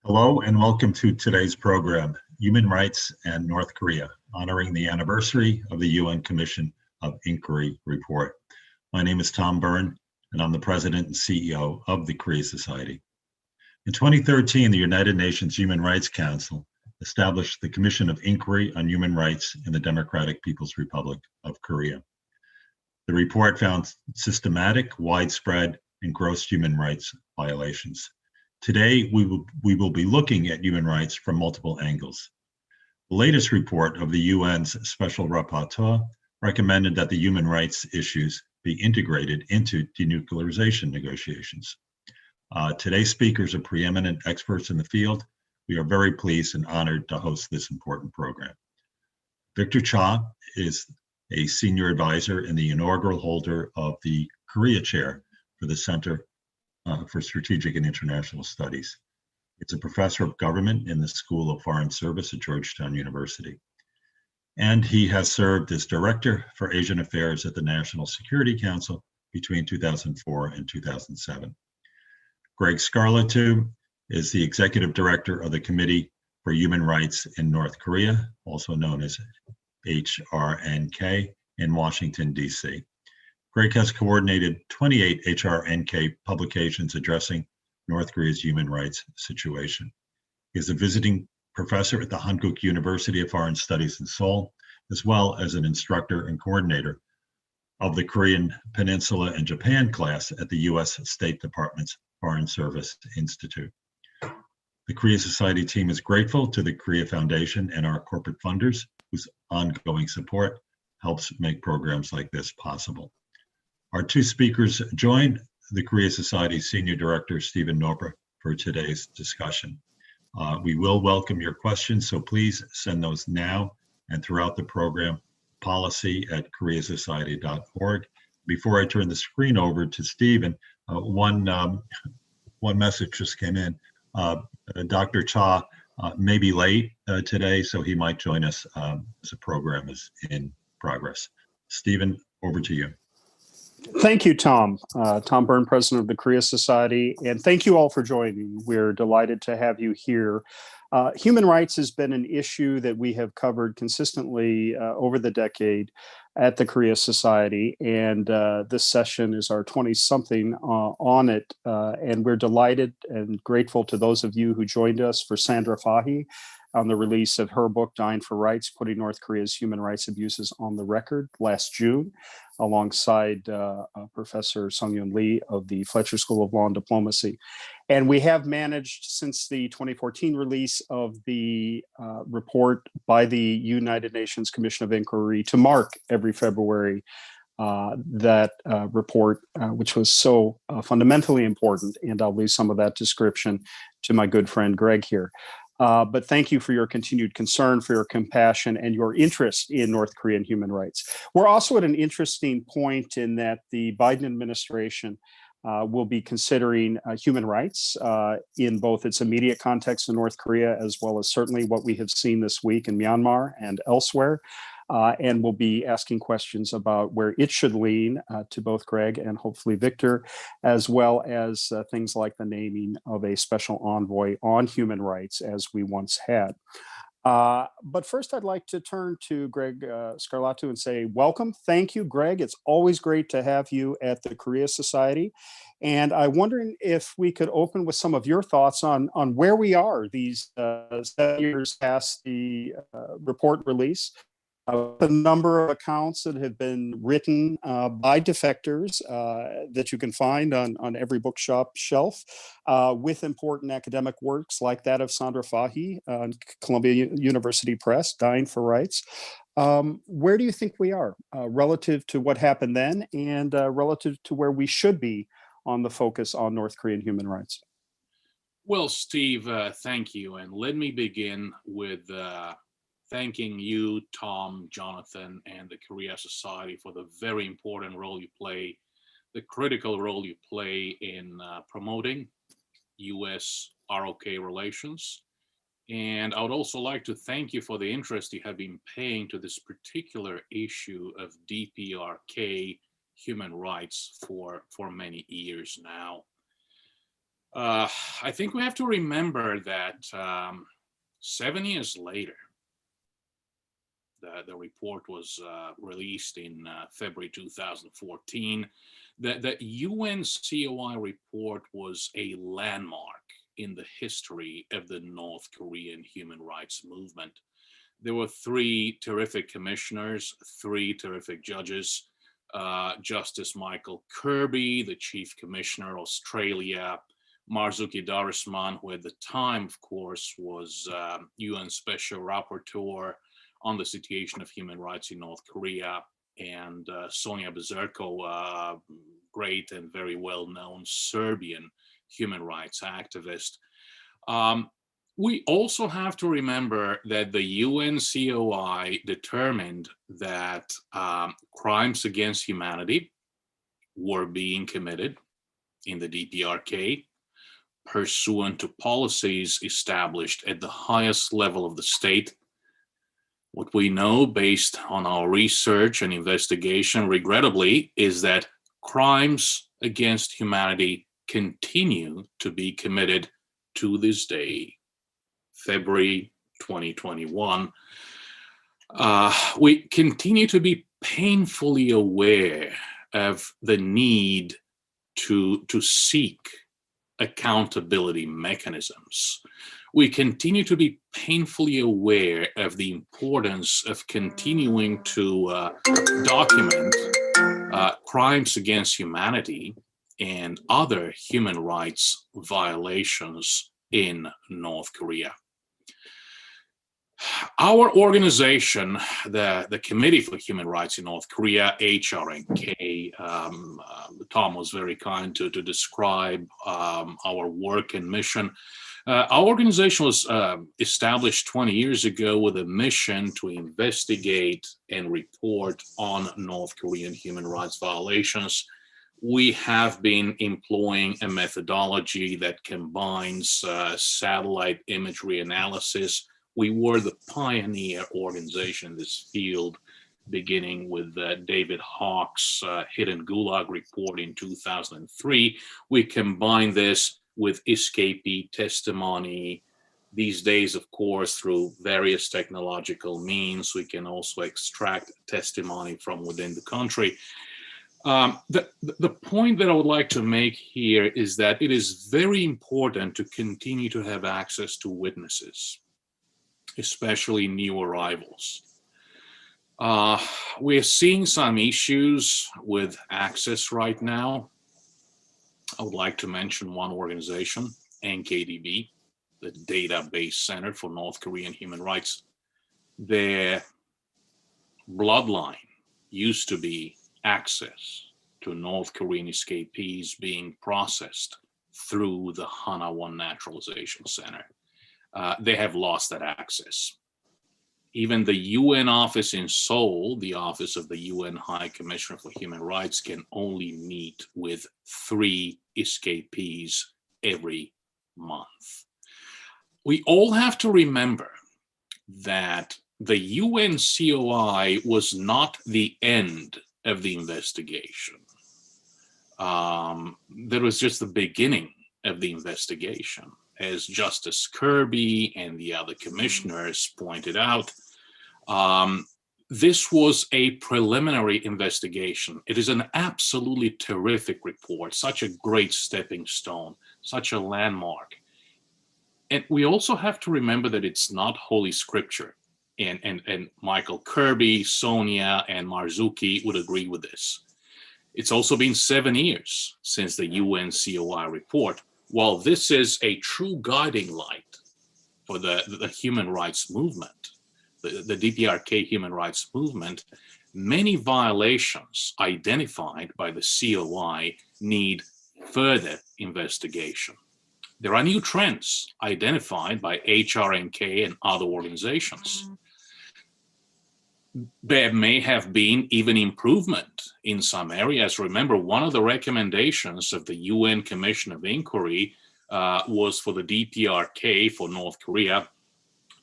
Hello and welcome to today's program, Human Rights and North Korea, honoring the anniversary of the UN Commission of Inquiry report. My name is Tom Byrne, and I'm the President and CEO of the Korea Society. In 2013, the United Nations Human Rights Council established the Commission of Inquiry on Human Rights in the Democratic People's Republic of Korea. The report found systematic, widespread, and gross human rights violations. Today, we will be looking at human rights from multiple angles. The latest report of the UN's Special Rapporteur recommended that the human rights issues be integrated into denuclearization negotiations. Today's speakers are preeminent experts in the field. We are very pleased and honored to host this important program. Victor Cha is a senior advisor and the inaugural holder of the Korea Chair for the Center for Strategic and International Studies. It's a professor of government in the School of Foreign Service at Georgetown University. And he has served as director for Asian Affairs at the National Security Council between 2004 and 2007. Greg Scarlatoiu is the executive director of the Committee for Human Rights in North Korea, also known as HRNK, in Washington, D.C. Greg has coordinated 28 HRNK publications addressing North Korea's human rights situation. He is a visiting professor at the Hankuk University of Foreign Studies in Seoul, as well as an instructor and coordinator of the Korean Peninsula and Japan class at the U.S. State Department's Foreign Service Institute. The Korea Society team is grateful to the Korea Foundation and our corporate funders whose ongoing support helps make programs like this possible. Our two speakers join the Korea Society Senior Director, Stephen Noerper, for today's discussion. We will welcome your questions, so please send those now and throughout the program, policy@koreasociety.org. Before I turn the screen over to Stephen, one message just came in. Dr. Cha may be late today, so he might join us as the program is in progress. Stephen, over to you. Thank you, Tom. Tom Byrne, President of the Korea Society, and thank you all for joining. We're delighted to have you here. Human rights has been an issue that we have covered consistently over the decade at the Korea Society, and this session is our 20-something on it, and we're delighted and grateful to those of you who joined us for Sandra Fahy on the release of her book, Dying for Rights, Putting North Korea's Human Rights Abuses on the Record last June, alongside Professor Sung-Yoon Lee of the Fletcher School of Law and Diplomacy. And we have managed, since the 2014 release of the report by the United Nations Commission of Inquiry, to mark every February that report, which was so fundamentally important. And I'll leave some of that description to my good friend Greg here. But thank you for your continued concern, for your compassion, and your interest in North Korean human rights. We're also at an interesting point in that the Biden administration will be considering human rights in both its immediate context in North Korea, as well as certainly what we have seen this week in Myanmar and elsewhere. And we'll be asking questions about where it should lean to both Greg and hopefully Victor, as well as things like the naming of a special envoy on human rights as we once had. But first, I'd like to turn to Greg Scarlatoiu and say, welcome. Thank you, Greg. It's always great to have you at the Korea Society. And I'm wondering if we could open with some of your thoughts on where we are these 7 years past the report release. The number of accounts that have been written by defectors that you can find on every bookshop shelf with important academic works like that of Sandra Fahy on Columbia University Press, Dying for Rights. Where do you think we are relative to what happened then and relative to where we should be on the focus on North Korean human rights? Well, Steve, thank you. And let me begin with thanking you, Tom, Jonathan, and the Korea Society for the very important role you play, the critical role you play in promoting US-ROK relations. And I would also like to thank you for the interest you have been paying to this particular issue of DPRK human rights for many years now. I think we have to remember that 7 years later, the report was released in February 2014. The UN COI report was a landmark in the history of the North Korean human rights movement. There were 3 terrific commissioners, 3 terrific judges, Justice Michael Kirby, the Chief Commissioner, Australia, Marzuki Darusman, who at the time, of course, was UN Special Rapporteur on the situation of human rights in North Korea, and Sonia Bezerko, great and very well-known Serbian human rights activist. We also have to remember that the UN COI determined that crimes against humanity were being committed in the DPRK pursuant to policies established at the highest level of the state. What we know based on our research and investigation, regrettably, is that crimes against humanity continue to be committed to this day, February 2021. We continue to be painfully aware of the need to seek accountability mechanisms. We continue to be painfully aware of the importance of continuing to document crimes against humanity and other human rights violations in North Korea. Our organization, the Committee for Human Rights in North Korea, HRNK, Tom was very kind to describe our work and mission. Our organization was established 20 years ago with a mission to investigate and report on North Korean human rights violations. We have been employing a methodology that combines satellite imagery analysis. We were the pioneer organization in this field, beginning with David Hawk's Hidden Gulag report in 2003. We combined this with escapee testimony. These days, of course, through various technological means, we can also extract testimony from within the country. The point that I would like to make here is that it is very important to continue to have access to witnesses, especially new arrivals. We're seeing some issues with access right now. I would like to mention one organization, NKDB, the Database Center for North Korean Human Rights. Their bloodline used to be access to North Korean escapees being processed through the Hana-Won Naturalization Center. They have lost that access. Even the UN office in Seoul, the office of the UN High Commissioner for Human Rights, can only meet with 3 escapees every month. We all have to remember that the UN COI was not the end of the investigation. That was just the beginning of the investigation. As Justice Kirby and the other commissioners pointed out, this was a preliminary investigation. It is an absolutely terrific report, such a great stepping stone, such a landmark. And we also have to remember that it's not Holy Scripture. And Michael Kirby, Sonia, and Marzuki would agree with this. It's also been 7 years since the UN COI report. While this is a true guiding light for the human rights movement, the DPRK human rights movement, many violations identified by the COI need further investigation. There are new trends identified by HRNK and other organizations. There may have been even improvement in some areas. Remember, one of the recommendations of the UN Commission of Inquiry was for the DPRK, for North Korea,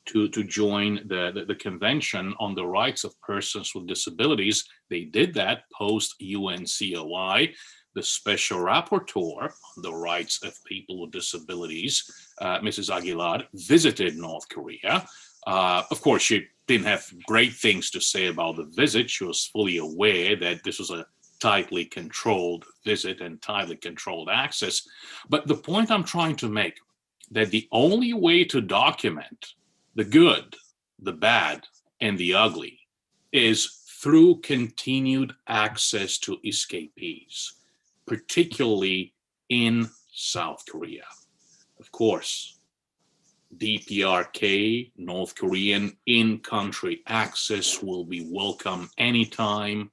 to join the Convention on the Rights of Persons with Disabilities. They did that post UN COI. the Special Rapporteur on the Rights of People with Disabilities, Mrs. Aguilar, visited North Korea. Of course, she didn't have great things to say about the visit. She was fully aware that this was a tightly controlled visit and tightly controlled access. But the point I'm trying to make, that the only way to document the good, the bad, and the ugly is through continued access to escapees, particularly in South Korea. Of course, DPRK, North Korean in-country access will be welcome anytime.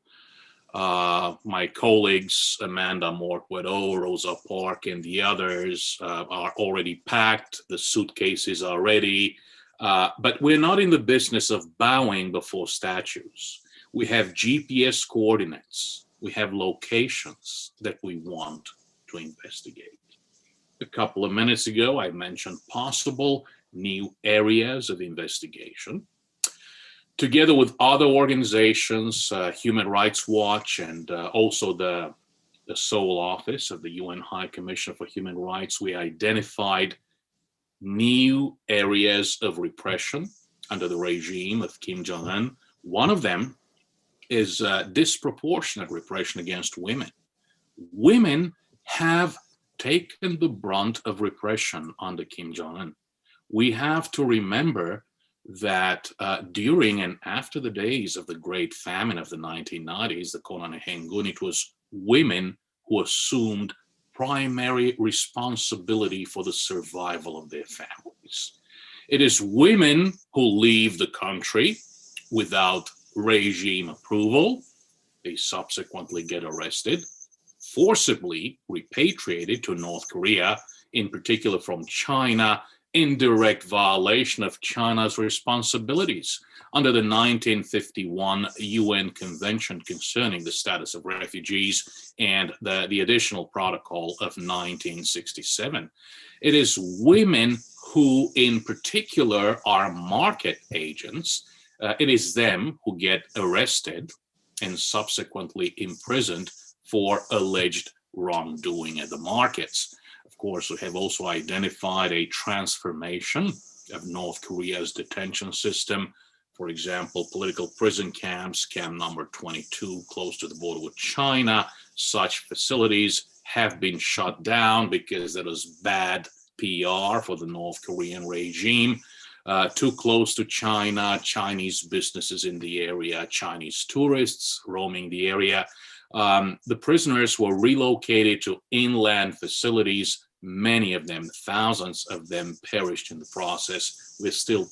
My colleagues, Amanda Morkwedo, Rosa Park, and the others are already packed. The suitcases are ready. But we're not in the business of bowing before statues. We have GPS coordinates. We have locations that we want to investigate. A couple of minutes ago, I mentioned possible new areas of investigation. Together with other organizations, Human Rights Watch, and also the Seoul office of the UN High Commissioner for Human Rights, we identified new areas of repression under the regime of Kim Jong-un. One of them is disproportionate repression against women. Women have taken the brunt of repression under Kim Jong-un. We have to remember that during and after the days of the Great Famine of the 1990s, the Konan Hengun, it was women who assumed primary responsibility for the survival of their families. It is women who leave the country without regime approval. They subsequently get arrested, forcibly repatriated to North Korea, in particular from China, in direct violation of China's responsibilities under the 1951 UN Convention concerning the status of refugees and the additional protocol of 1967. It is women who in particular are market agents. It is them who get arrested and subsequently imprisoned for alleged wrongdoing at the markets. Of course, we have also identified a transformation of North Korea's detention system. For example, political prison camps, camp number 22, close to the border with China. Such facilities have been shut down because that was bad PR for the North Korean regime. Too close to China, Chinese businesses in the area, Chinese tourists roaming the area. The prisoners were relocated to inland facilities. Many of them, thousands of them, perished in the process. We're still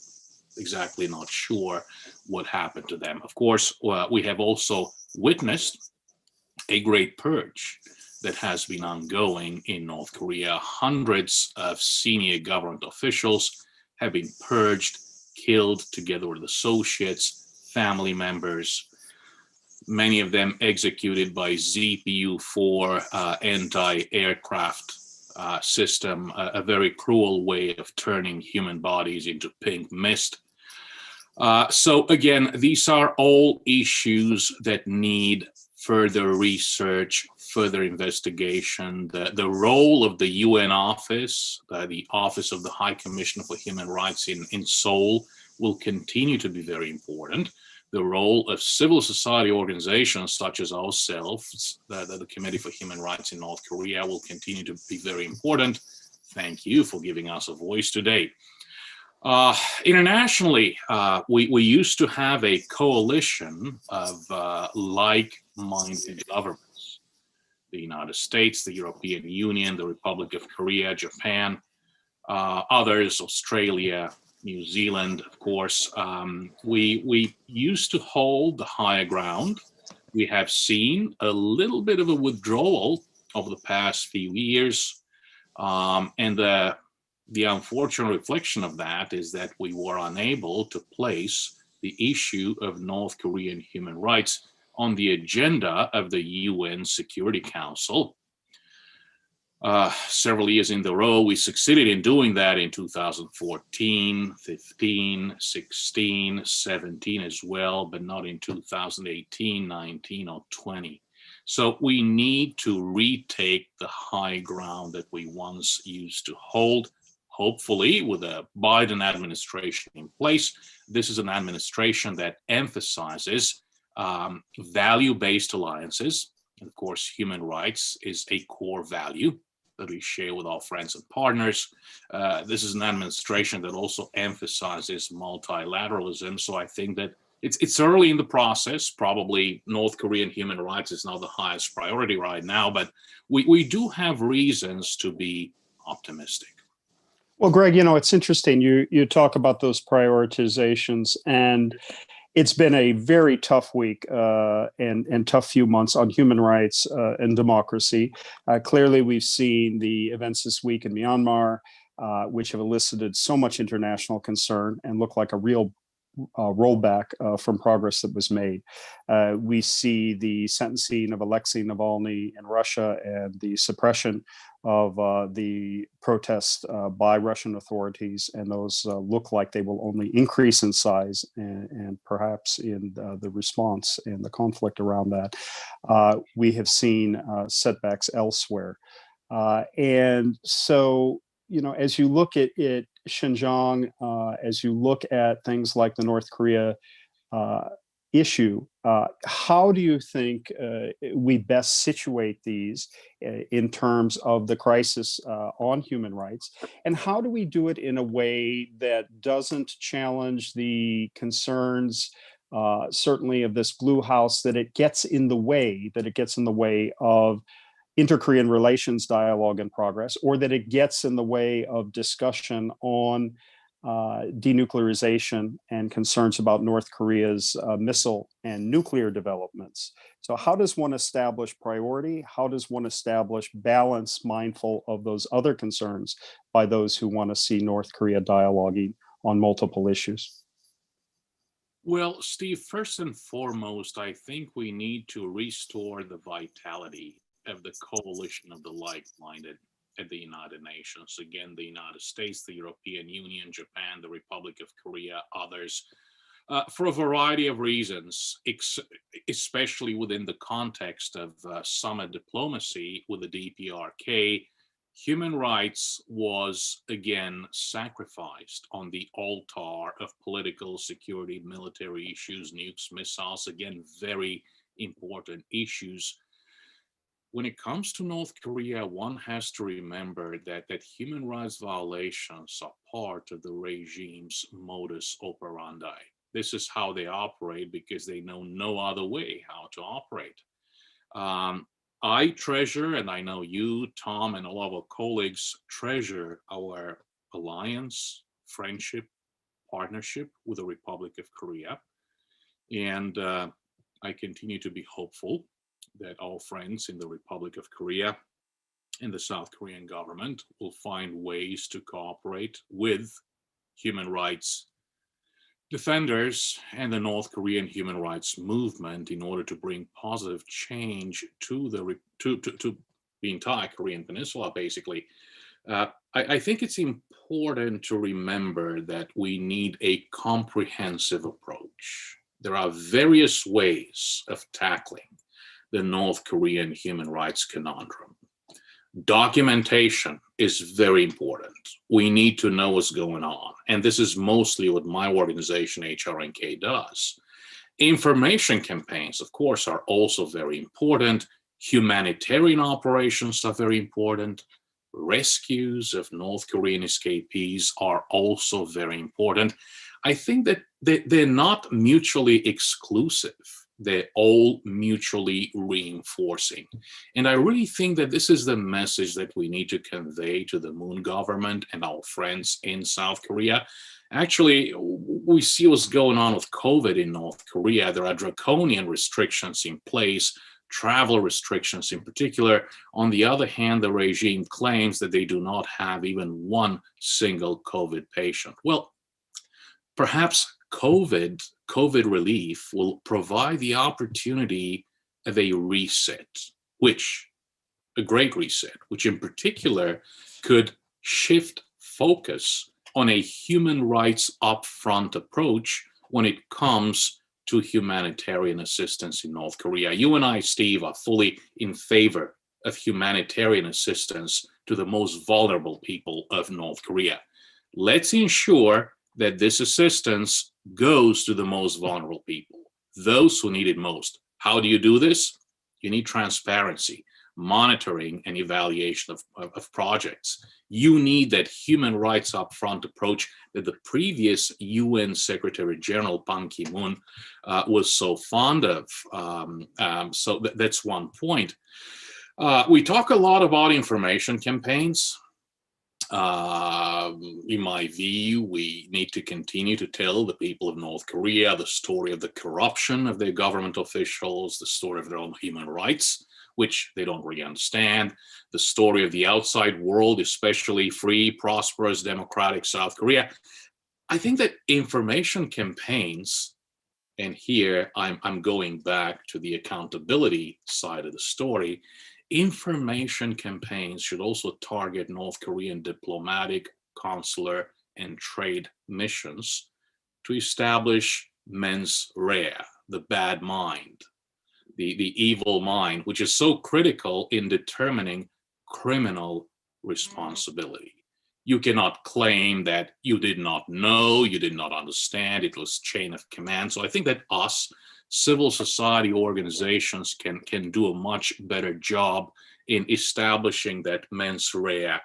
exactly not sure what happened to them. Of course, we have also witnessed a great purge that has been ongoing in North Korea. Hundreds of senior government officials have been purged, killed together with associates, family members, many of them executed by ZPU-4 anti-aircraft system, a very cruel way of turning human bodies into pink mist. So again, these are all issues that need further research, further investigation. The role of the UN office, the Office of the High Commissioner for Human Rights in Seoul, will continue to be very important. The role of civil society organizations such as ourselves, the Committee for Human Rights in North Korea, will continue to be very important. Thank you for giving us a voice today. Internationally, we used to have a coalition of like-minded governments. The United States, the European Union, the Republic of Korea, Japan, others, Australia, New Zealand, of course. We used to hold the higher ground. We have seen a little bit of a withdrawal over the past few years. And the unfortunate reflection of that is that we were unable to place the issue of North Korean human rights on the agenda of the UN Security Council. Several years in a row, we succeeded in doing that in 2014, 15, 16, 17 as well, but not in 2018, 19, or 20. So we need to retake the high ground that we once used to hold. Hopefully, with a Biden administration in place, this is an administration that emphasizes value-based alliances. And of course, human rights is a core value that we share with our friends and partners. This is an administration that also emphasizes multilateralism. So I think that it's early in the process. Probably North Korean human rights is not the highest priority right now, but we do have reasons to be optimistic. Well, Greg, it's interesting. You talk about those prioritizations, and it's been a very tough week and tough few months on human rights and democracy. Clearly, we've seen the events this week in Myanmar, which have elicited so much international concern and look like a real rollback from progress that was made. We see the sentencing of Alexei Navalny in Russia and the suppression of the protests by Russian authorities, and those look like they will only increase in size and perhaps in the response and the conflict around that. We have seen setbacks elsewhere. And so, as you look at Xinjiang, as you look at things like the North Korea issue, how do you think we best situate these in terms of the crisis on human rights? And how do we do it in a way that doesn't challenge the concerns, certainly of this blue house, that it gets in the way of inter-Korean relations dialogue and progress, or that it gets in the way of discussion on denuclearization and concerns about North Korea's missile and nuclear developments? So how does one establish priority? How does one establish balance, mindful of those other concerns by those who want to see North Korea dialoguing on multiple issues? Well, Steve, first and foremost, I think we need to restore the vitality of the coalition of the like-minded at the United Nations. Again, the United States, the European Union, Japan, the Republic of Korea, others, for a variety of reasons, especially within the context of summit diplomacy with the DPRK. Human rights was again sacrificed on the altar of political, security, military issues, nukes, missiles, again, very important issues. When it comes to North Korea, one has to remember that human rights violations are part of the regime's modus operandi. This is how they operate because they know no other way how to operate. I treasure, and I know you, Tom, and all of our colleagues treasure our alliance, friendship, partnership with the Republic of Korea. And I continue to be hopeful that our friends in the Republic of Korea and the South Korean government will find ways to cooperate with human rights defenders and the North Korean human rights movement in order to bring positive change to the entire Korean Peninsula, basically. I think it's important to remember that we need a comprehensive approach. There are various ways of tackling the North Korean human rights conundrum. Documentation is very important. We need to know what's going on. And this is mostly what my organization, HRNK, does. Information campaigns, of course, are also very important. Humanitarian operations are very important. Rescues of North Korean escapees are also very important. I think that they're not mutually exclusive. They're all mutually reinforcing. And I really think that this is the message that we need to convey to the Moon government and our friends in South Korea. Actually, we see what's going on with COVID in North Korea. There are draconian restrictions in place, travel restrictions in particular. On the other hand, the regime claims that they do not have even one single COVID patient. Well, perhaps COVID relief will provide the opportunity of a reset, a great reset, which in particular could shift focus on a human rights upfront approach when it comes to humanitarian assistance in North Korea. You and I, Steve, are fully in favor of humanitarian assistance to the most vulnerable people of North Korea. Let's ensure that this assistance goes to the most vulnerable people, those who need it most. How do you do this? You need transparency, monitoring, and evaluation of projects. You need that human rights upfront approach that the previous UN Secretary General Ban Ki-moon was so fond of. So that's one point. We talk a lot about information campaigns. In my view, we need to continue to tell the people of North Korea the story of the corruption of their government officials, the story of their own human rights, which they don't really understand, the story of the outside world, especially free, prosperous, democratic South Korea. I think that information campaigns, and here I'm going back to the accountability side of the story, information campaigns should also target North Korean diplomatic, consular, and trade missions to establish mens rea, the bad mind, the evil mind, which is so critical in determining criminal responsibility. You cannot claim that you did not know, you did not understand, it was chain of command. So I think that us, civil society organizations, can do a much better job in establishing that mens rea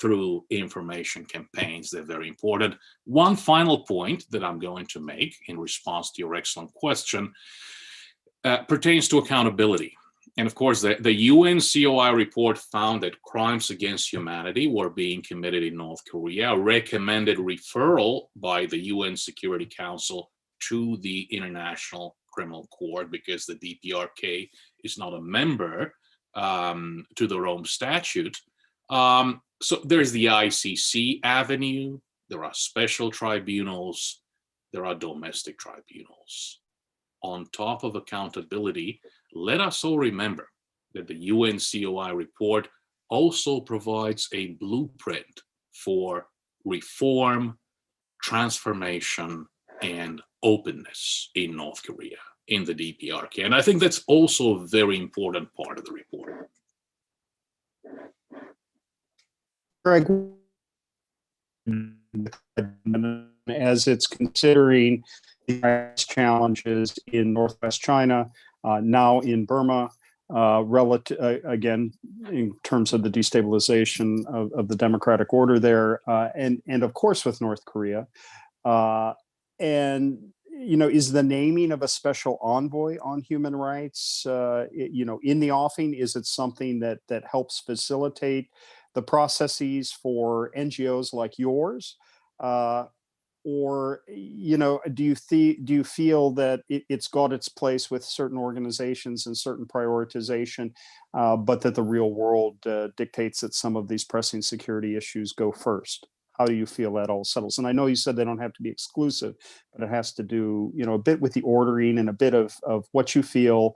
through information campaigns. They're very important. One final point that I'm going to make in response to your excellent question pertains to accountability. And of course, the UN COI report found that crimes against humanity were being committed in North Korea, recommended referral by the UN Security Council to the International Criminal Court because the DPRK is not a member to the Rome Statute. So there's the ICC avenue, there are special tribunals, there are domestic tribunals. On top of accountability, let us all remember that the UN COI report also provides a blueprint for reform, transformation, and openness in North Korea, in the DPRK. And I think that's also a very important part of the report. Greg, as it's considering the challenges in Northwest China, now in Burma, again, in terms of the destabilization of the democratic order there, and of course with North Korea. And, is the naming of a special envoy on human rights, in the offing, is it something that helps facilitate the processes for NGOs like yours? Or, do you feel that it's got its place with certain organizations and certain prioritization, but that the real world dictates that some of these pressing security issues go first? How do you feel that all settles? And I know you said they don't have to be exclusive, but it has to do, a bit with the ordering and a bit of what you feel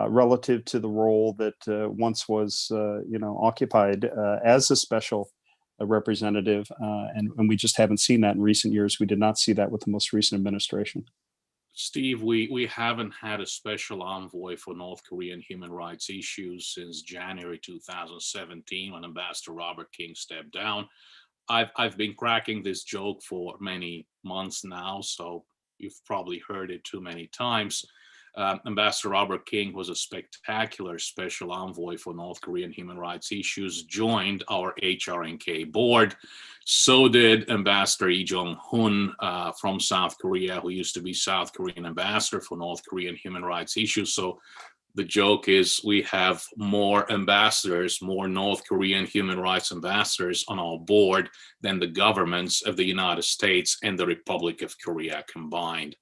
relative to the role that once was, occupied as a special representative, and we just haven't seen that in recent years. We did not see that with the most recent administration. Steve, we haven't had a special envoy for North Korean human rights issues since January 2017, when Ambassador Robert King stepped down. I've been cracking this joke for many months now, so you've probably heard it too many times. Ambassador Robert King was a spectacular special envoy for North Korean human rights issues, joined our HRNK board. So did Ambassador Lee Jong-hun from South Korea, who used to be South Korean ambassador for North Korean human rights issues. So the joke is we have more ambassadors, more North Korean human rights ambassadors on our board than the governments of the United States and the Republic of Korea combined.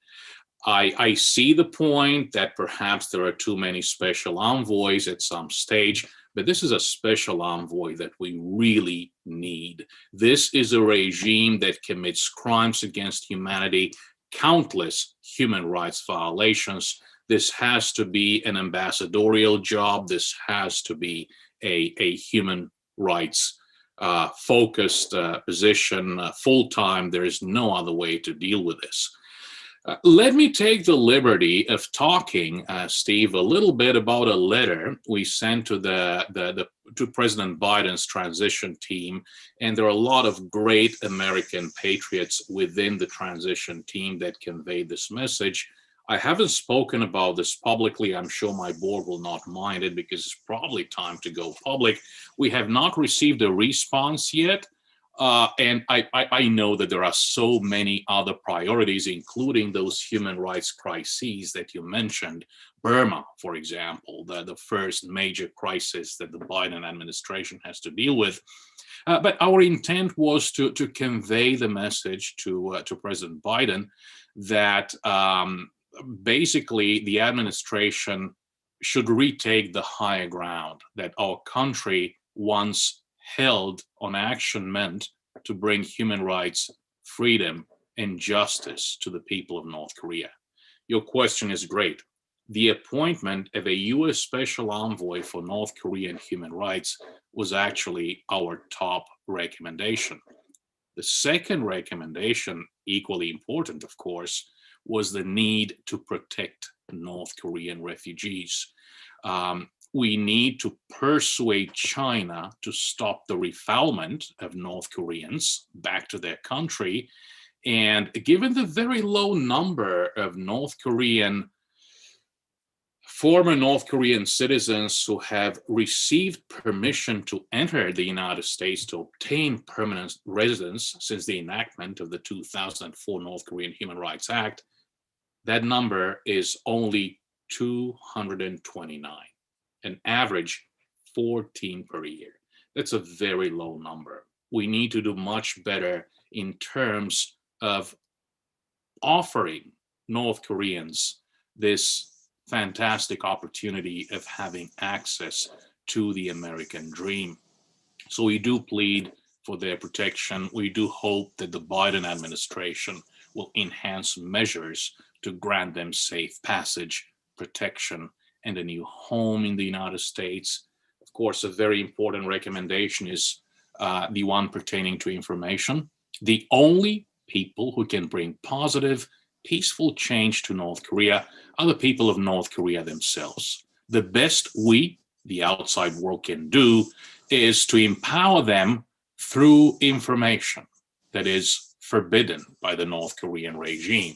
I see the point that perhaps there are too many special envoys at some stage, but this is a special envoy that we really need. This is a regime that commits crimes against humanity, countless human rights violations. This has to be an ambassadorial job. This has to be a human rights focused position full-time. There is no other way to deal with this. Let me take the liberty of talking, Steve, a little bit about a letter we sent to to President Biden's transition team, and there are a lot of great American patriots within the transition team that conveyed this message. I haven't spoken about this publicly. I'm sure my board will not mind it because it's probably time to go public. We have not received a response yet. And I know that there are so many other priorities, including those human rights crises that you mentioned. Burma, for example, the first major crisis that the Biden administration has to deal with. But our intent was to convey the message to President Biden that basically the administration should retake the higher ground that our country once held on action meant to bring human rights, freedom, and justice to the people of North Korea. Your question is great. The appointment of a U.S. Special Envoy for North Korean human rights was actually our top recommendation. The second recommendation, equally important, of course, was the need to protect North Korean refugees. We need to persuade China to stop the refoulement of North Koreans back to their country. And given the very low number of former North Korean citizens who have received permission to enter the United States to obtain permanent residence since the enactment of the 2004 North Korean Human Rights Act, that number is only 229. An average 14 per year. That's a very low number. We need to do much better in terms of offering North Koreans this fantastic opportunity of having access to the American dream. So we do plead for their protection. We do hope that the Biden administration will enhance measures to grant them safe passage, protection, and a new home in the United States. Of course, a very important recommendation is the one pertaining to information. The only people who can bring positive, peaceful change to North Korea are the people of North Korea themselves. The best we, the outside world, can do is to empower them through information that is forbidden by the North Korean regime.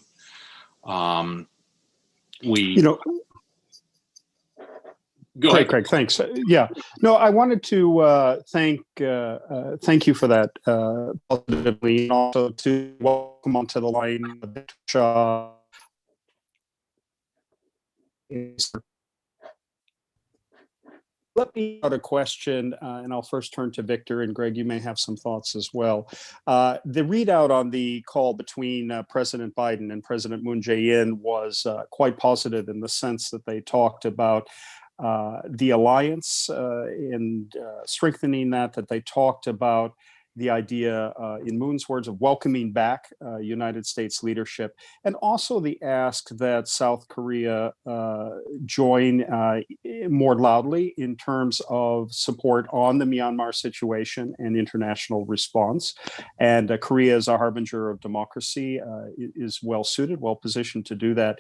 Go ahead, Craig. Thanks. Yeah. No, I wanted to thank you for that positively, and also to welcome onto the line Shaw. Let me add a question, and I'll first turn to Victor, and Greg, you may have some thoughts as well. The readout on the call between President Biden and President Moon Jae-in was quite positive in the sense that they talked about the alliance and strengthening that they talked about the idea, in Moon's words, of welcoming back United States leadership, and also the ask that South Korea join more loudly in terms of support on the Myanmar situation and international response. And Korea, as a harbinger of democracy, is well suited, well positioned to do that.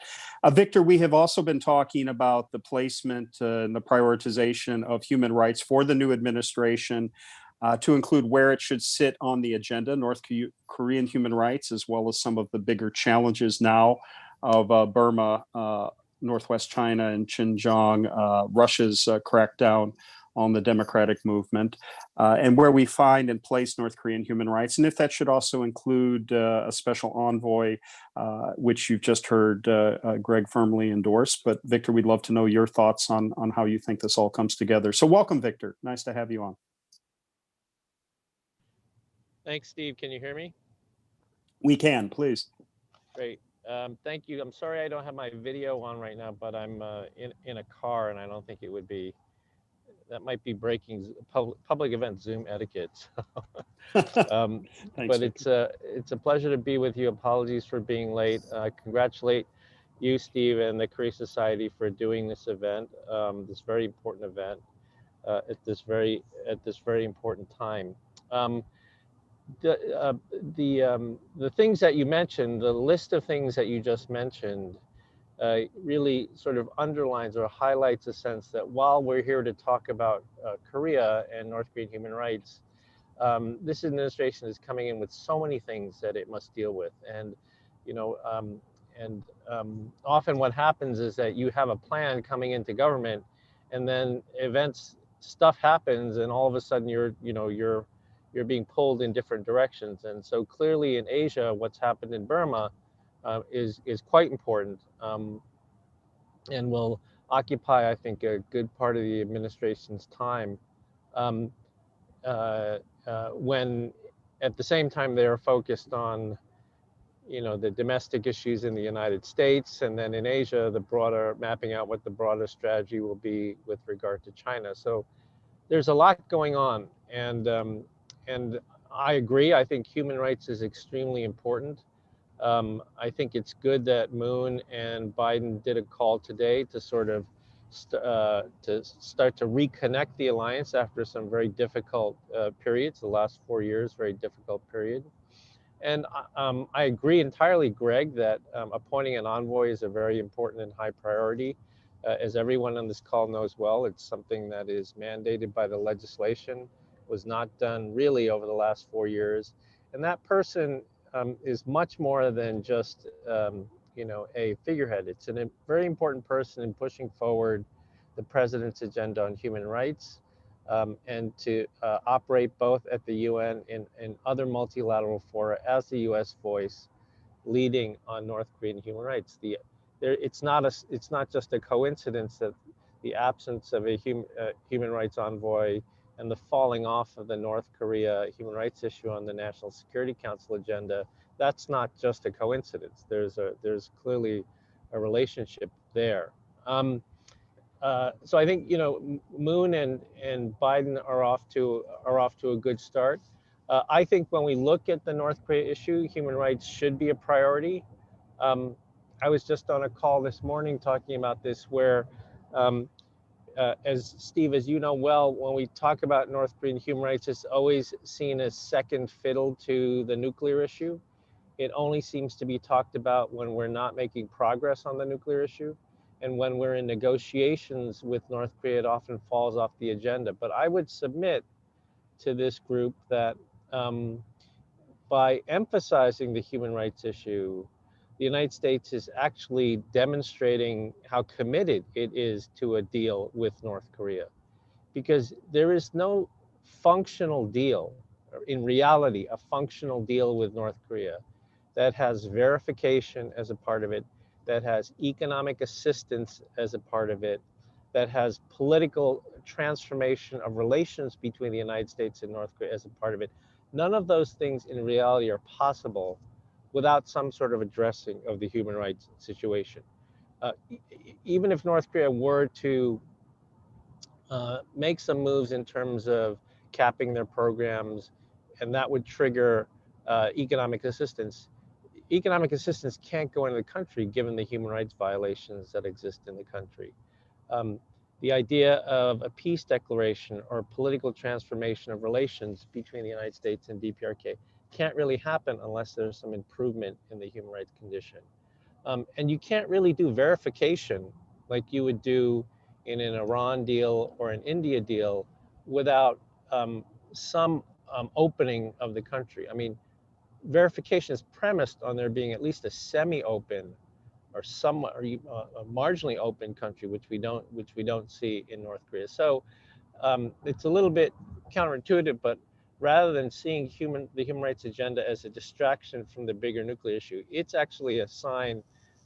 Victor, we have also been talking about the placement and the prioritization of human rights for the new administration, to include where it should sit on the agenda, North Korean human rights, as well as some of the bigger challenges now of Burma, Northwest China, and Xinjiang, Russia's crackdown on the democratic movement, and where we find and place North Korean human rights, and if that should also include a special envoy, which you've just heard Greg firmly endorse. But Victor, we'd love to know your thoughts on how you think this all comes together. So welcome, Victor. Nice to have you on. Thanks, Steve. Can you hear me? We can, please. Great. Thank you. I'm sorry I don't have my video on right now, but I'm in a car, and I don't think it would be, that might be breaking public event Zoom etiquette. Thanks, but it's a pleasure to be with you. Apologies for being late. Congratulate you, Steve, and the Korea Society for doing this event, this very important event, at this very important time. the things that you mentioned, the list of things that you just mentioned, really sort of underlines or highlights a sense that while we're here to talk about Korea and North Korean human rights, this administration is coming in with so many things that it must deal with. And, you know, often what happens is that you have a plan coming into government, and then stuff happens, and all of a sudden you're being pulled in different directions. And so clearly in Asia, what's happened in Burma is quite important, and will occupy, I think, a good part of the administration's time. Um, when at the same time they're focused on, the domestic issues in the United States, and then in Asia, the broader mapping out what the broader strategy will be with regard to China. So there's a lot going on, and I agree. I think human rights is extremely important. I think it's good that Moon and Biden did a call today to sort of start to reconnect the alliance after some very difficult periods. The last 4 years, very difficult period. And I agree entirely, Greg, that appointing an envoy is a very important and high priority. As everyone on this call knows well, it's something that is mandated by the legislation, was not done really over the last 4 years. And that person is much more than just a figurehead. It's a very important person in pushing forward the president's agenda on human rights, and to operate both at the UN and other multilateral fora as the U.S. voice leading on North Korean human rights. It's not just a coincidence that the absence of a human rights envoy and the falling off of the North Korea human rights issue on the National Security Council agenda. That's not just a coincidence. There's clearly a relationship there. So I think Moon and Biden are off to a good start. I think when we look at the North Korea issue, human rights should be a priority. I was just on a call this morning talking about this, where, as Steve, as you know well, when we talk about North Korean human rights, it's always seen as second fiddle to the nuclear issue. It only seems to be talked about when we're not making progress on the nuclear issue. And when we're in negotiations with North Korea, it often falls off the agenda. But I would submit to this group that by emphasizing the human rights issue, the United States is actually demonstrating how committed it is to a deal with North Korea. Because there is no functional deal, or in reality, a functional deal with North Korea that has verification as a part of it, that has economic assistance as a part of it, that has political transformation of relations between the United States and North Korea as a part of it. None of those things in reality are possible without some sort of addressing of the human rights situation. Even if North Korea were to make some moves in terms of capping their programs, and that would trigger economic assistance. Economic assistance can't go into the country given the human rights violations that exist in the country. The idea of a peace declaration or political transformation of relations between the United States and DPRK can't really happen unless there's some improvement in the human rights condition. And you can't really do verification like you would do in an Iran deal or an India deal without some opening of the country. I mean, verification is premised on there being at least a semi-open or somewhat or a marginally open country, which we don't see in North Korea. So it's a little bit counterintuitive, but rather than seeing the human rights agenda as a distraction from the bigger nuclear issue, it's actually a sign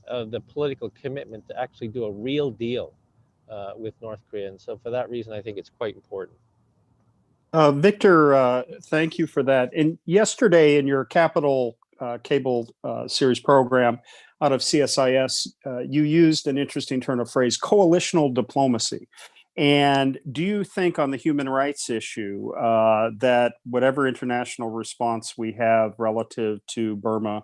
of the political commitment to actually do a real deal with North Korea. And so for that reason, I think it's quite important. Victor, thank you for that. And yesterday in your Capital Cable series program out of CSIS, you used an interesting turn of phrase, coalitional diplomacy. And do you think on the human rights issue that whatever international response we have relative to Burma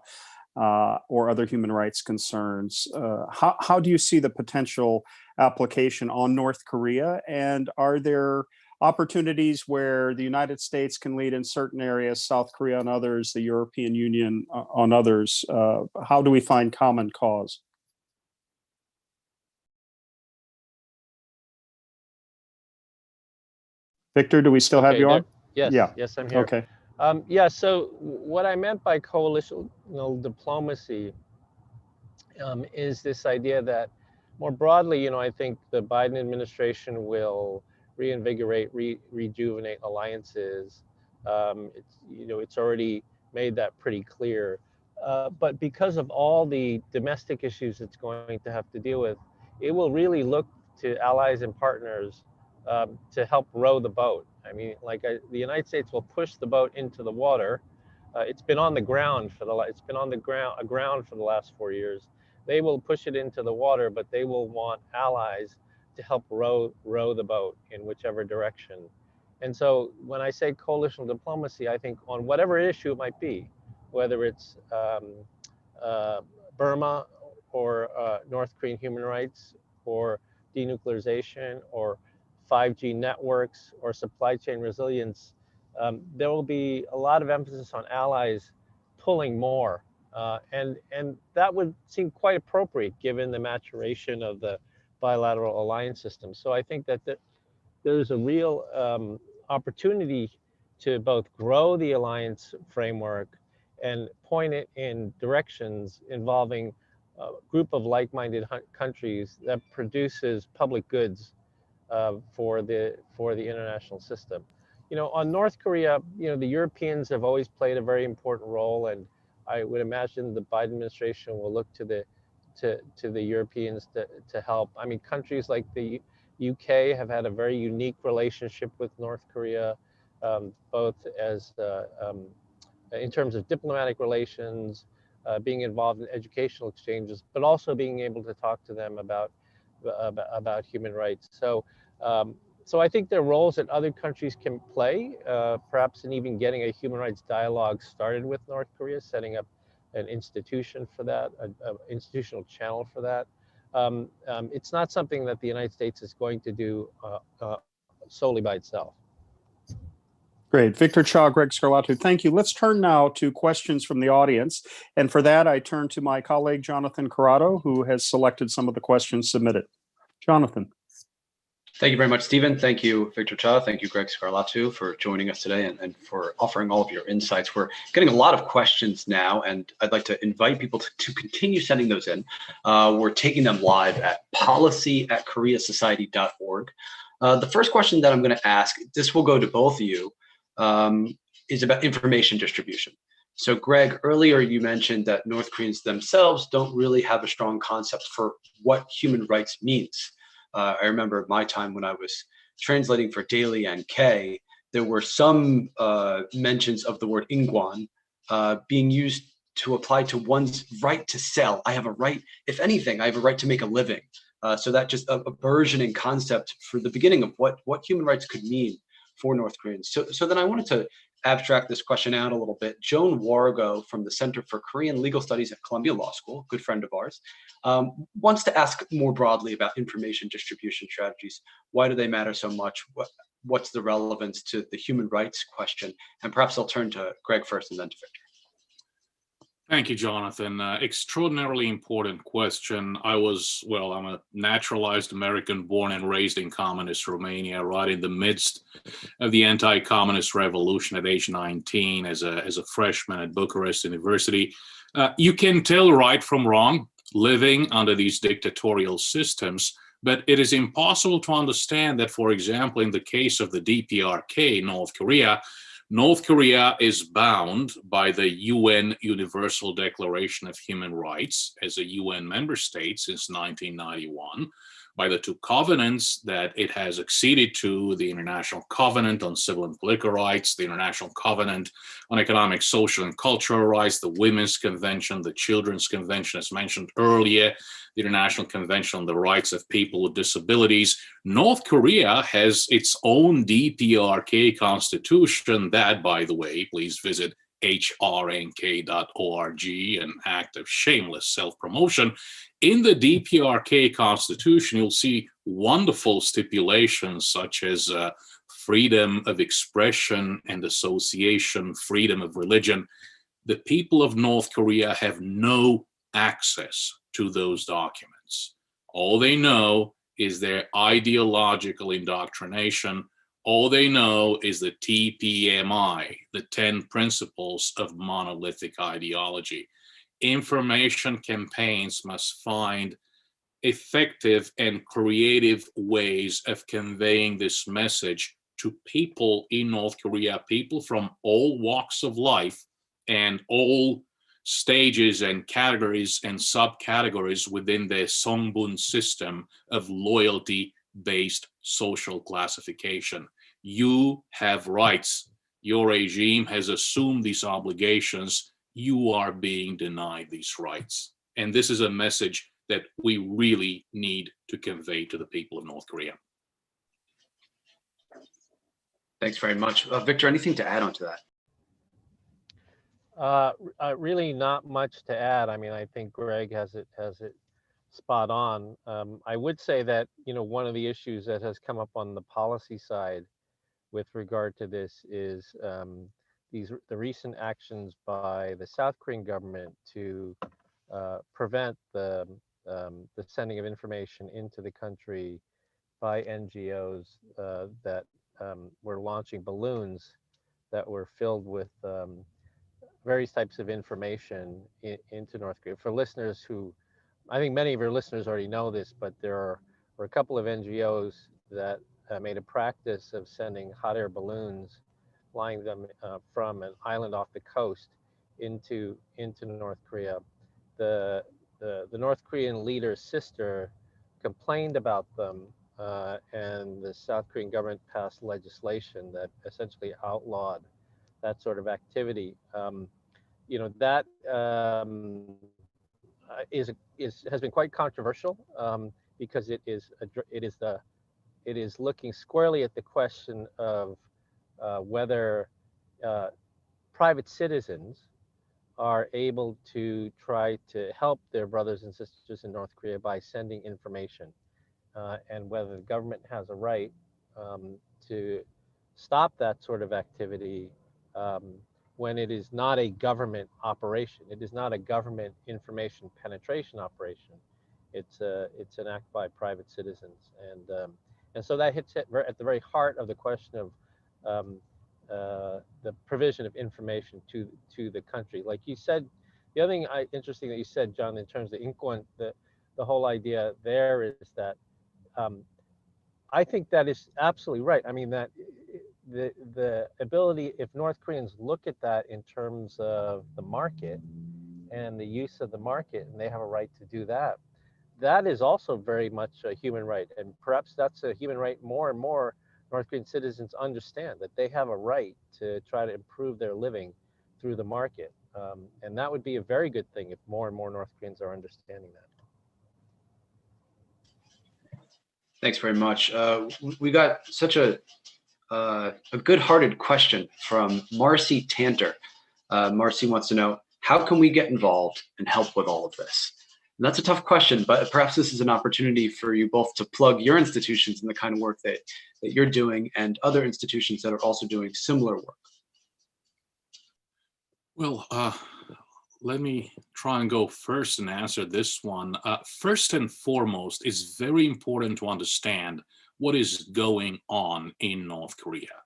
or other human rights concerns, how do you see the potential application on North Korea? And are there opportunities where the United States can lead in certain areas, South Korea on others, the European Union on others. How do we find common cause? Victor, do we still have you on? Yes, Yeah. yes, I'm here. Okay. Yeah, so what I meant by coalitional diplomacy is this idea that more broadly, I think the Biden administration will reinvigorate, rejuvenate alliances. It's already made that pretty clear. But because of all the domestic issues it's going to have to deal with, it will really look to allies and partners to help row the boat. I mean, the United States will push the boat into the water. It's been on the ground for the last 4 years. They will push it into the water, but they will want allies to help row the boat in whichever direction. And so when I say coalitional diplomacy, I think on whatever issue it might be, whether it's Burma or North Korean human rights or denuclearization or 5G networks or supply chain resilience, there will be a lot of emphasis on allies pulling more. And that would seem quite appropriate given the maturation of the bilateral alliance system. So I think that there's a real opportunity to both grow the alliance framework and point it in directions involving a group of like-minded countries that produces public goods for the international system. On North Korea, the Europeans have always played a very important role, and I would imagine the Biden administration will look to the Europeans to help. I mean, countries like the UK have had a very unique relationship with North Korea, both as in terms of diplomatic relations, being involved in educational exchanges, but also being able to talk to them about human rights. So I think there are roles that other countries can play, perhaps in even getting a human rights dialogue started with North Korea, setting up an institution for that, an institutional channel for that. It's not something that the United States is going to do solely by itself. Great. Victor Cha, Greg Scarlatoiu, thank you. Let's turn now to questions from the audience. And for that, I turn to my colleague, Jonathan Corrado, who has selected some of the questions submitted. Jonathan. Thank you very much, Stephen. Thank you, Victor Cha. Thank you, Greg Scarlatoiu, for joining us today and for offering all of your insights. We're getting a lot of questions now, and I'd like to invite people to continue sending those in. We're taking them live at policy@koreasociety.org. The first question that I'm going to ask, this will go to both of you, is about information distribution. So Greg, earlier you mentioned that North Koreans themselves don't really have a strong concept for what human rights means. I remember my time when I was translating for Daily NK, there were some mentions of the word ingwan being used to apply to one's right to sell. I have a right, if anything, I have a right to make a living. So that just a burgeoning concept for the beginning of what human rights could mean for North Koreans. So then I wanted to abstract this question out a little bit. Joan Warrego from the Center for Korean Legal Studies at Columbia Law School, good friend of ours, wants to ask more broadly about information distribution strategies. Why do they matter so much? What's the relevance to the human rights question? And perhaps I'll turn to Greg first and then to Victor. Thank you, Jonathan. Extraordinarily important question. I'm a naturalized American born and raised in communist Romania, right in the midst of the anti-communist revolution at age 19 as a freshman at Bucharest University. You can tell right from wrong living under these dictatorial systems, but it is impossible to understand that, for example, in the case of the DPRK, North Korea is bound by the UN Universal Declaration of Human Rights as a UN member state since 1991, by the two covenants that it has acceded to, the International Covenant on Civil and Political Rights, the International Covenant on Economic, Social, and Cultural Rights, the Women's Convention, the Children's Convention, as mentioned earlier, the International Convention on the Rights of People with Disabilities. North Korea has its own DPRK constitution that, by the way, please visit HRNK.org, an act of shameless self-promotion. In the DPRK constitution, you'll see wonderful stipulations such as freedom of expression and association, freedom of religion. The people of North Korea have no access to those documents. All they know is their ideological indoctrination. All they know is the TPMI, the 10 principles of monolithic ideology. Information campaigns must find effective and creative ways of conveying this message to people in North Korea, people from all walks of life and all stages and categories and subcategories within the Songbun system of loyalty-based social classification. You have rights. Your regime has assumed these obligations. You are being denied these rights. And this is a message that we really need to convey to the people of North Korea. Thanks very much. Victor, anything to add on to that? Really not much to add. I mean, I think Greg has it spot on. I would say that, you know, one of the issues that has come up on the policy side with regard to this is the recent actions by the South Korean government to prevent the sending of information into the country by NGOs that were launching balloons that were filled with various types of information into North Korea. For listeners who, I think many of your listeners already know this, but there were a couple of NGOs that made a practice of sending hot air balloons, flying them from an island off the coast into North Korea. The North Korean leader's sister complained about them, and the South Korean government passed legislation that essentially outlawed that sort of activity. You know, that has been quite controversial because it is looking squarely at the question of whether private citizens are able to try to help their brothers and sisters in North Korea by sending information, and whether the government has a right to stop that sort of activity when it is not a government operation. It is not a government information penetration operation. It's an act by private citizens, and so that hits at the very heart of the question of the provision of information to the country. Like you said, the other thing interesting that you said, John, in terms of Inkwon, the whole idea there is that I think that is absolutely right. I mean, that the ability, if North Koreans look at that in terms of the market and the use of the market, and they have a right to do that, that is also very much a human right. And perhaps that's a human right more and more North Korean citizens understand, that they have a right to try to improve their living through the market. And that would be a very good thing if more and more North Koreans are understanding that. Thanks very much. We got such a good-hearted question from Marcy Tanter. Marcy wants to know, how can we get involved and help with all of this? And that's a tough question, but perhaps this is an opportunity for you both to plug your institutions and the kind of work that you're doing, and other institutions that are also doing similar work. Well, let me try and go first and answer this one. First and foremost, it's very important to understand what is going on in North Korea.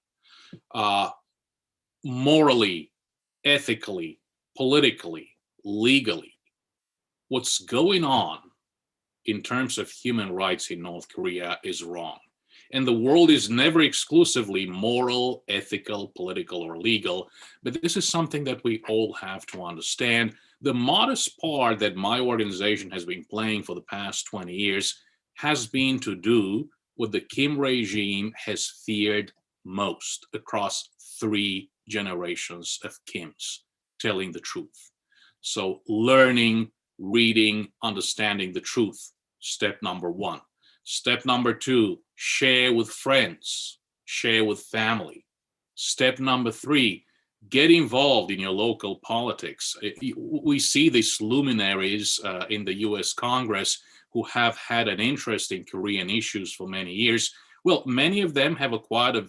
Morally, ethically, politically, legally, what's going on in terms of human rights in North Korea is wrong. And the world is never exclusively moral, ethical, political, or legal, but this is something that we all have to understand. The modest part that my organization has been playing for the past 20 years has been to do what the Kim regime has feared most across 3 generations of Kims: telling the truth. So learning, reading, understanding the truth, step number 1. Step number 2, share with friends, share with family. Step number 3, get involved in your local politics. We see these luminaries in the US Congress who have had an interest in Korean issues for many years. Well, many of them have acquired a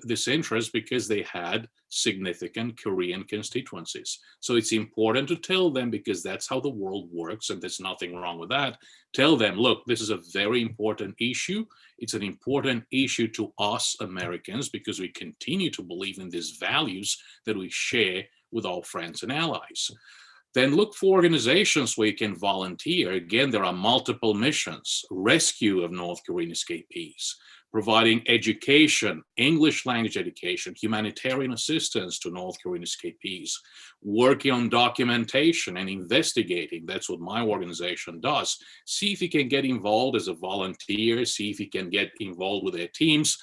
this interest because they had significant Korean constituencies. So it's important to tell them, because that's how the world works, and there's nothing wrong with that. Tell them, look, this is a very important issue. It's an important issue to us Americans because we continue to believe in these values that we share with our friends and allies. Then look for organizations where you can volunteer. Again, there are multiple missions: rescue of North Korean escapees, providing education, English language education, humanitarian assistance to North Korean escapees, working on documentation and investigating. That's what my organization does. See if you can get involved as a volunteer, see if you can get involved with their teams.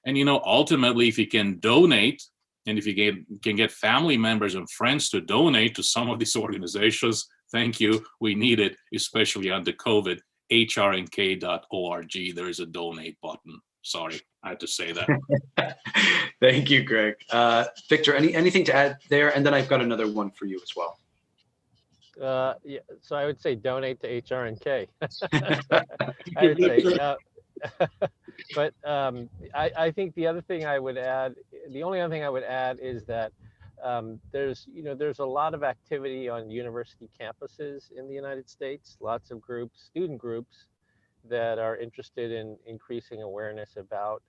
And, ultimately, if you can donate, and if you can get family members and friends to donate to some of these organizations, thank you. We need it, especially under COVID. HRNK.org. There is a donate button. Sorry, I had to say that. Thank you, Greg. Victor, anything to add there? And then I've got another one for you as well. Yeah, so I would say donate to HRNK. I would say, but I think the other thing I would add, the only other thing I would add is that there's a lot of activity on university campuses in the United States, lots of groups, student groups, that are interested in increasing awareness about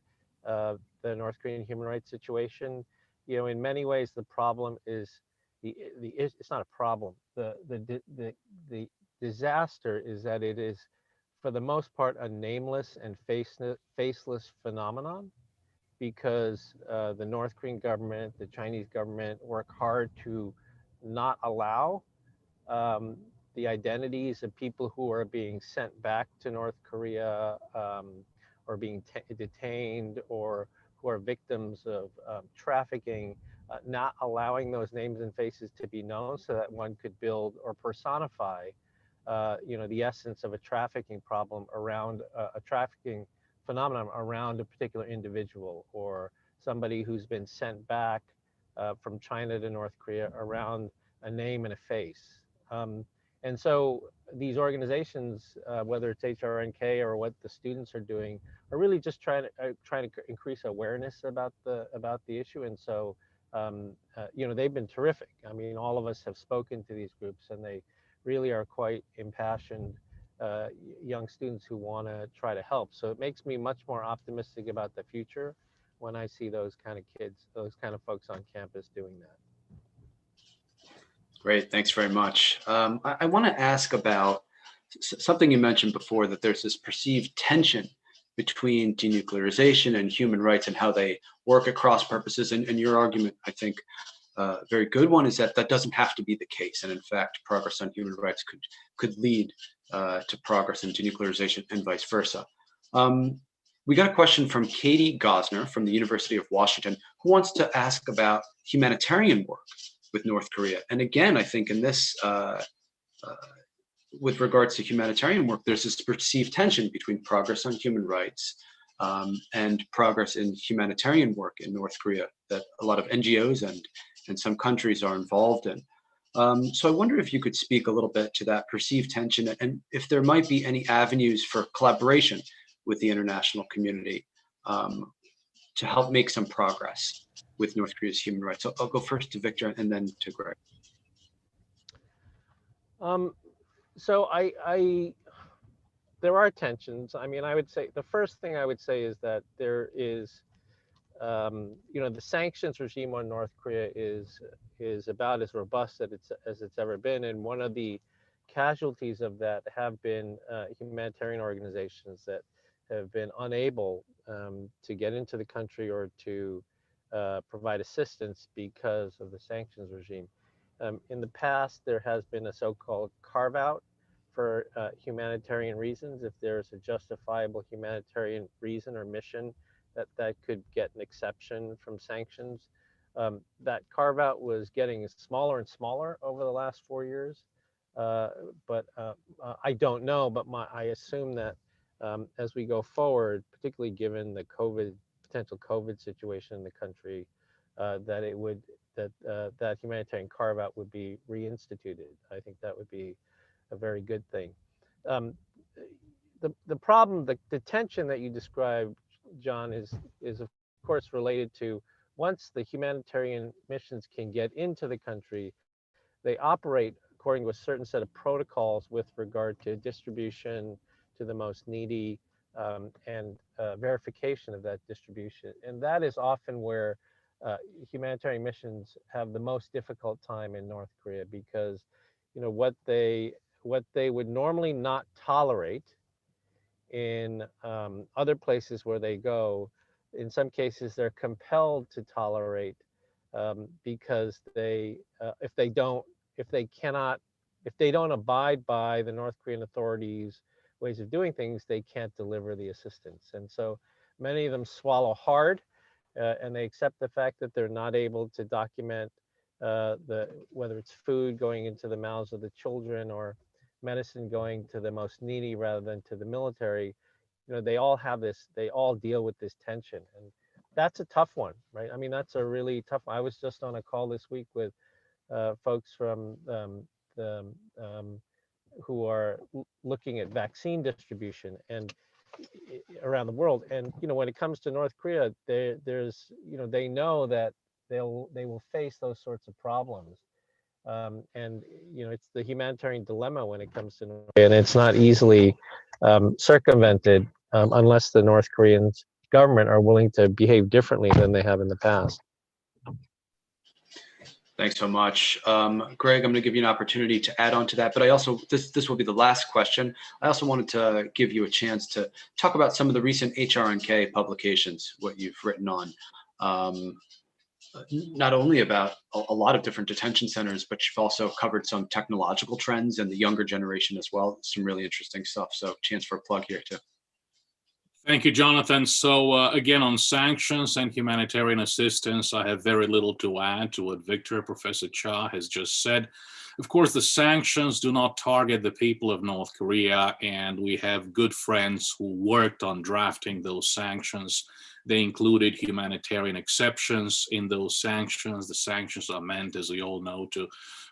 the North Korean human rights situation. In many ways, the problem is it's not a problem. The disaster is that it is, for the most part, a nameless and faceless phenomenon, because the North Korean government, the Chinese government work hard to not allow the identities of people who are being sent back to North Korea, or being detained, or who are victims of trafficking, not allowing those names and faces to be known so that one could build or personify the essence of a trafficking problem around a trafficking phenomenon around a particular individual, or somebody who's been sent back from China to North Korea around a name and a face. And so these organizations, whether it's HRNK or what the students are doing, are really just trying to increase awareness about the issue. And so they've been terrific. I mean, all of us have spoken to these groups, and they really are quite impassioned young students who want to try to help. So it makes me much more optimistic about the future when I see those kind of kids, those kind of folks on campus doing that. Great, thanks very much. I want to ask about something you mentioned before, that there's this perceived tension between denuclearization and human rights and how they work at cross purposes. And your argument, I think, a very good one, is that doesn't have to be the case. And in fact, progress on human rights could lead to progress in denuclearization and vice versa. We got a question from Katie Gosner from the University of Washington, who wants to ask about humanitarian work with North Korea. And again, I think in this, with regards to humanitarian work, there's this perceived tension between progress on human rights and progress in humanitarian work in North Korea that a lot of NGOs and some countries are involved in. So I wonder if you could speak a little bit to that perceived tension, and if there might be any avenues for collaboration with the international community to help make some progress with North Korea's human rights. So I'll go first to Victor and then to Greg. So there are tensions. I mean, I would say the first thing I would say is that there is, the sanctions regime on North Korea is about as robust as it's ever been, and one of the casualties of that have been humanitarian organizations that have been unable to get into the country or to provide assistance because of the sanctions regime. In the past, there has been a so-called carve-out for humanitarian reasons. If there's a justifiable humanitarian reason or mission that could get an exception from sanctions. That carve-out was getting smaller and smaller over the last 4 years. But I don't know, but I assume that as we go forward, particularly given the potential COVID situation in the country, that humanitarian carve-out would be reinstituted. I think that would be a very good thing. The problem, the tension that you described, John, is course, related to once the humanitarian missions can get into the country, they operate according to a certain set of protocols with regard to distribution to the most needy, and verification of that distribution. And that is often where humanitarian missions have the most difficult time in North Korea, because what they would normally not tolerate in other places where they go, in some cases they're compelled to tolerate, because if they don't abide by the North Korean authorities' ways of doing things, they can't deliver the assistance. And so many of them swallow hard, and they accept the fact that they're not able to document whether it's food going into the mouths of the children or medicine going to the most needy rather than to the military. They all deal with this tension, and that's a tough one, right? I mean, that's a really tough one. I was just on a call this week with folks from who are looking at vaccine distribution and around the world. And when it comes to North Korea, they know that they will face those sorts of problems. And it's the humanitarian dilemma when it comes to North Korea, and it's not easily circumvented unless the North Korean government are willing to behave differently than they have in the past. Thanks so much. Greg, I'm going to give you an opportunity to add on to that, but I also, this will be the last question. I also wanted to give you a chance to talk about some of the recent HRNK publications, what you've written on, not only about a lot of different detention centers, but you've also covered some technological trends and the younger generation as well. Some really interesting stuff. So chance for a plug here too. Thank you, Jonathan. So again, on sanctions and humanitarian assistance, I have very little to add to what Professor Cha has just said. Of course, the sanctions do not target the people of North Korea, and we have good friends who worked on drafting those sanctions. They included humanitarian exceptions in those sanctions. The sanctions are meant, as we all know, to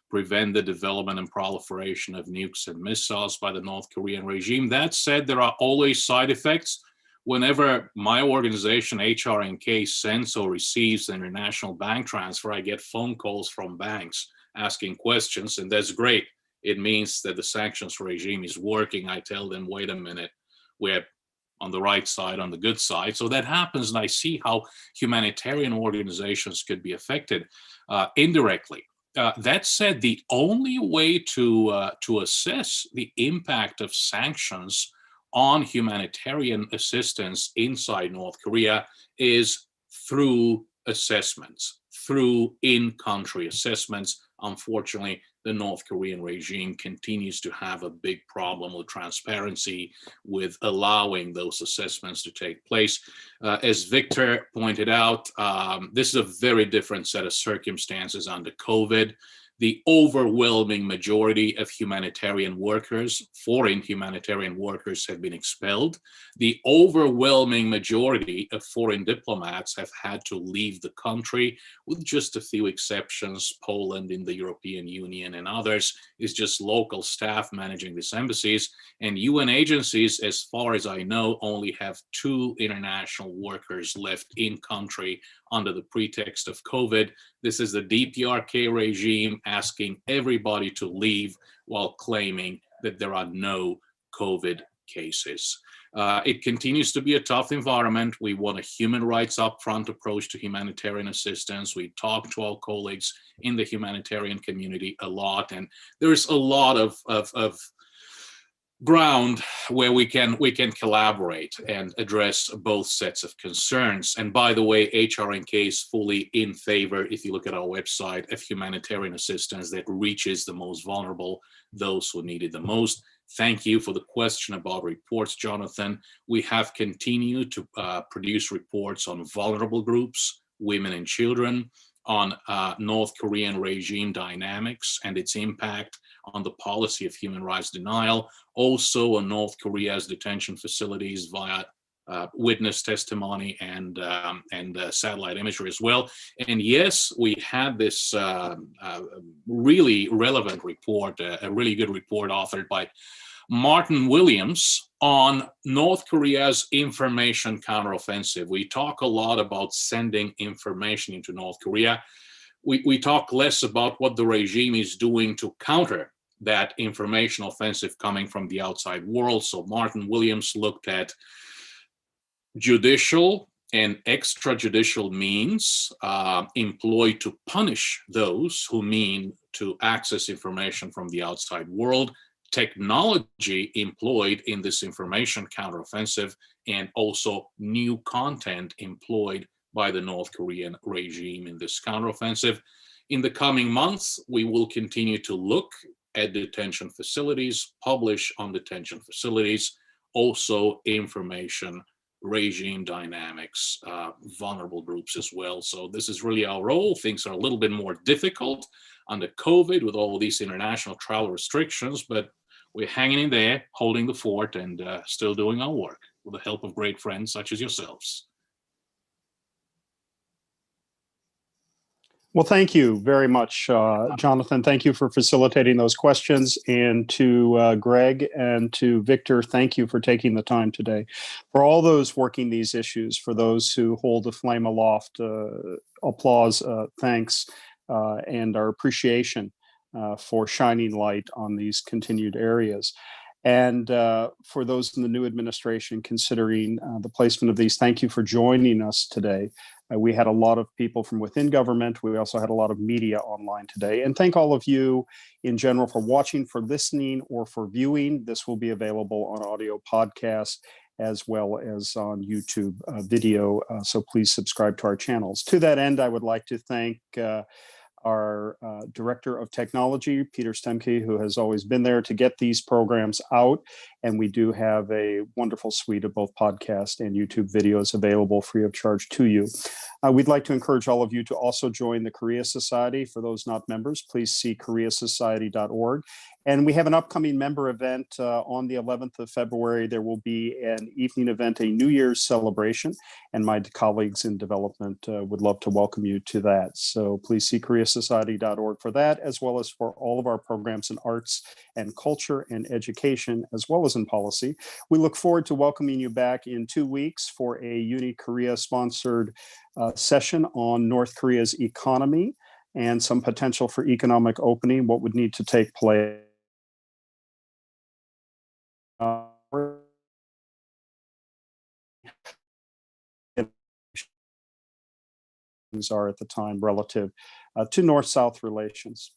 prevent the development and proliferation of nukes and missiles by the North Korean regime. That said, there are always side effects. Whenever my organization, HRNK, sends or receives an international bank transfer, I get phone calls from banks asking questions, and that's great. It means that the sanctions regime is working. I tell them, wait a minute, we're on the right side, on the good side. So that happens, and I see how humanitarian organizations could be affected indirectly. That said, the only way to assess the impact of sanctions on humanitarian assistance inside North Korea is through assessments, through in-country assessments. Unfortunately, the North Korean regime continues to have a big problem with transparency, with allowing those assessments to take place. As Victor pointed out, this is a very different set of circumstances under COVID. The overwhelming majority of humanitarian workers, foreign humanitarian workers, have been expelled. The overwhelming majority of foreign diplomats have had to leave the country, with just a few exceptions. Poland in the European Union and others is just local staff managing these embassies. And UN agencies, as far as I know, only have 2 international workers left in country under the pretext of COVID. This is the DPRK regime asking everybody to leave while claiming that there are no COVID cases. It continues to be a tough environment. We want a human rights upfront approach to humanitarian assistance. We talk to our colleagues in the humanitarian community a lot, and there's a lot of ground where we can collaborate and address both sets of concerns. And by the way, HRNK is fully in favor, if you look at our website, of humanitarian assistance that reaches the most vulnerable, those who need it the most. Thank you for the question about reports, Jonathan. We have continued to produce reports on vulnerable groups, women and children, on North Korean regime dynamics and its impact on the policy of human rights denial, also on North Korea's detention facilities via witness testimony and satellite imagery as well. And yes, we had this really relevant report, a really good report authored by Martin Williams on North Korea's information counteroffensive. We talk a lot about sending information into North Korea. We talk less about what the regime is doing to counter that information offensive coming from the outside world. So Martin Williams looked at judicial and extrajudicial means employed to punish those who mean to access information from the outside world, technology employed in this information counteroffensive, and also new content employed by the North Korean regime in this counteroffensive. In the coming months, we will continue to look at detention facilities, publish on detention facilities, also information regime dynamics, vulnerable groups as well. So this is really our role. Things are a little bit more difficult under COVID with all these international travel restrictions, but we're hanging in there, holding the fort, and still doing our work with the help of great friends such as yourselves. Well, thank you very much, Jonathan. Thank you for facilitating those questions. And to Greg and to Victor, thank you for taking the time today. For all those working these issues, for those who hold the flame aloft, applause, thanks, and our appreciation for shining light on these continued areas. And for those in the new administration considering the placement of these, thank you for joining us today. We had a lot of people from within government. We also had a lot of media online today. And thank all of you in general for watching, for listening, or for viewing. This will be available on audio podcast as well as on YouTube video. So please subscribe to our channels. To that end, I would like to thank our Director of Technology, Peter Stemke, who has always been there to get these programs out. And we do have a wonderful suite of both podcast and YouTube videos available free of charge to you. We'd like to encourage all of you to also join the Korea Society. For those not members, please see koreasociety.org. And we have an upcoming member event on the 11th of February. There will be an evening event, a New Year's celebration, and my colleagues in development would love to welcome you to that. So please see koreasociety.org for that, as well as for all of our programs in arts and culture and education, as well as in policy. We look forward to welcoming you back in 2 weeks for a Uni Korea sponsored session on North Korea's economy and some potential for economic opening, what would need to take place. Are at the time relative to North-South relations.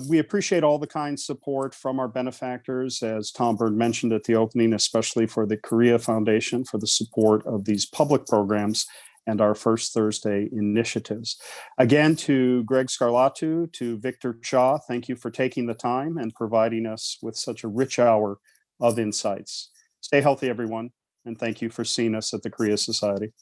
We appreciate all the kind support from our benefactors, as Tom Byrne mentioned at the opening, especially for the Korea Foundation for the support of these public programs and our First Thursday initiatives. Again, to Greg Scarlatoiu, to Victor Cha, thank you for taking the time and providing us with such a rich hour of insights. Stay healthy, everyone, and thank you for seeing us at the Korea Society.